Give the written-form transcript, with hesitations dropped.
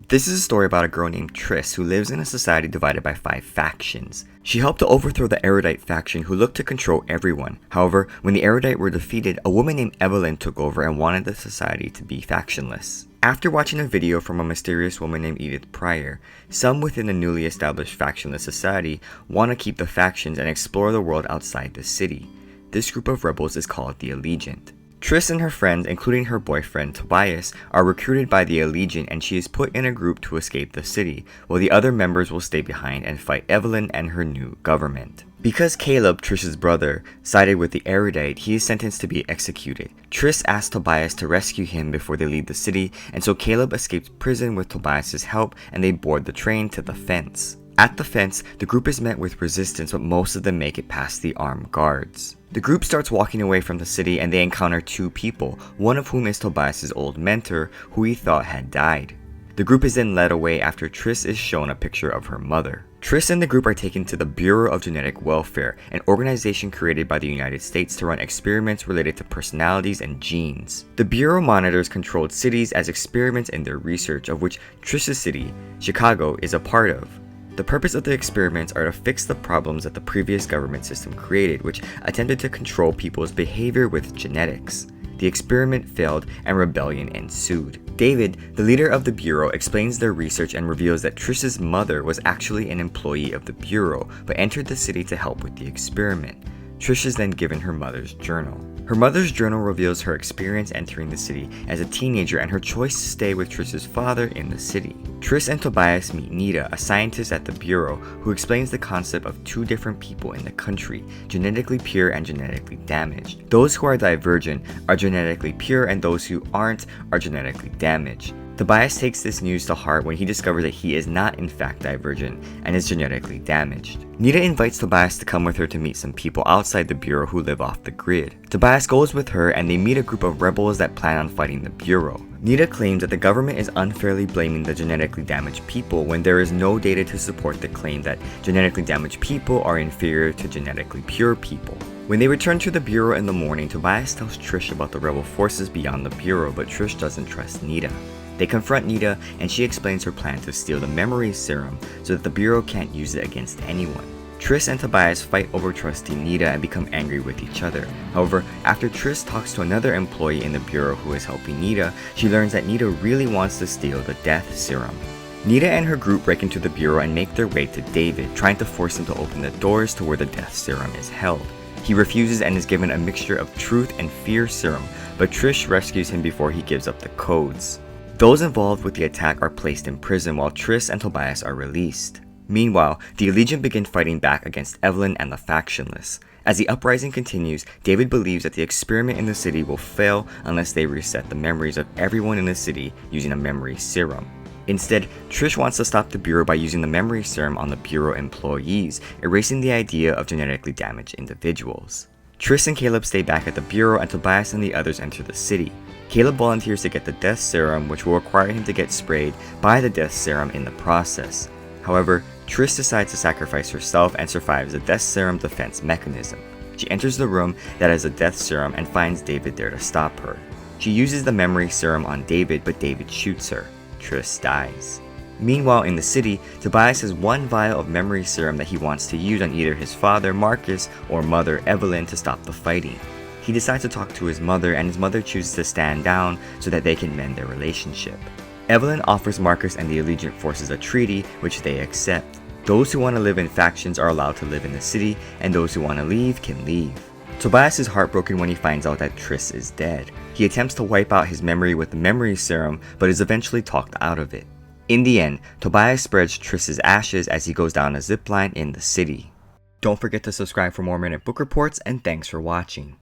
This is a story about a girl named Triss who lives in a society divided by 5 factions. She helped to overthrow the Erudite faction who looked to control everyone. However, when the Erudite were defeated, a woman named Evelyn took over and wanted the society to be factionless. After watching a video from a mysterious woman named Edith Prior, some within the newly established factionless society want to keep the factions and explore the world outside the city. This group of rebels is called the Allegiant. Triss and her friends, including her boyfriend Tobias, are recruited by the Allegiant and she is put in a group to escape the city, while the other members will stay behind and fight Evelyn and her new government. Because Caleb, Triss's brother, sided with the Erudite, he is sentenced to be executed. Triss asks Tobias to rescue him before they leave the city, and so Caleb escapes prison with Tobias' help and they board the train to the fence. At the fence, the group is met with resistance, but most of them make it past the armed guards. The group starts walking away from the city and they encounter 2 people, one of whom is Tobias' old mentor, who he thought had died. The group is then led away after Triss is shown a picture of her mother. Triss and the group are taken to the Bureau of Genetic Welfare, an organization created by the United States to run experiments related to personalities and genes. The Bureau monitors controlled cities as experiments in their research, of which Triss's city, Chicago, is a part of. The purpose of the experiments are to fix the problems that the previous government system created, which attempted to control people's behavior with genetics. The experiment failed and rebellion ensued. David, the leader of the Bureau, explains their research and reveals that Triss's mother was actually an employee of the Bureau, but entered the city to help with the experiment. Trish is then given her mother's journal. Her mother's journal reveals her experience entering the city as a teenager and her choice to stay with Triss's father in the city. Triss and Tobias meet Nita, a scientist at the Bureau, who explains the concept of 2 different people in the country, genetically pure and genetically damaged. Those who are divergent are genetically pure and those who aren't are genetically damaged. Tobias takes this news to heart when he discovers that he is not in fact divergent and is genetically damaged. Nita invites Tobias to come with her to meet some people outside the Bureau who live off the grid. Tobias goes with her and they meet a group of rebels that plan on fighting the Bureau. Nita claims that the government is unfairly blaming the genetically damaged people when there is no data to support the claim that genetically damaged people are inferior to genetically pure people. When they return to the Bureau in the morning, Tobias tells Trish about the rebel forces beyond the Bureau, but Trish doesn't trust Nita. They confront Nita and she explains her plan to steal the memory serum so that the Bureau can't use it against anyone. Triss and Tobias fight over trusting Nita and become angry with each other. However, after Triss talks to another employee in the Bureau who is helping Nita, she learns that Nita really wants to steal the death serum. Nita and her group break into the Bureau and make their way to David, trying to force him to open the doors to where the death serum is held. He refuses and is given a mixture of truth and fear serum, but Trish rescues him before he gives up the codes. Those involved with the attack are placed in prison while Triss and Tobias are released. Meanwhile, the Allegiant begin fighting back against Evelyn and the factionless. As the uprising continues, David believes that the experiment in the city will fail unless they reset the memories of everyone in the city using a memory serum. Instead, Trish wants to stop the Bureau by using the memory serum on the Bureau employees, erasing the idea of genetically damaged individuals. Triss and Caleb stay back at the Bureau and Tobias and the others enter the city. Caleb volunteers to get the death serum, which will require him to get sprayed by the death serum in the process. However, Triss decides to sacrifice herself and survives the death serum defense mechanism. She enters the room that has a death serum and finds David there to stop her. She uses the memory serum on David, but David shoots her. Triss dies. Meanwhile, in the city, Tobias has 1 vial of memory serum that he wants to use on either his father, Marcus, or mother, Evelyn, to stop the fighting. He decides to talk to his mother, and his mother chooses to stand down so that they can mend their relationship. Evelyn offers Marcus and the Allegiant forces a treaty, which they accept. Those who want to live in factions are allowed to live in the city, and those who want to leave can leave. Tobias is heartbroken when he finds out that Triss is dead. He attempts to wipe out his memory with the memory serum, but is eventually talked out of it. In the end, Tobias spreads Triss's ashes as he goes down a zipline in the city. Don't forget to subscribe for more Minute Book Reports, and thanks for watching.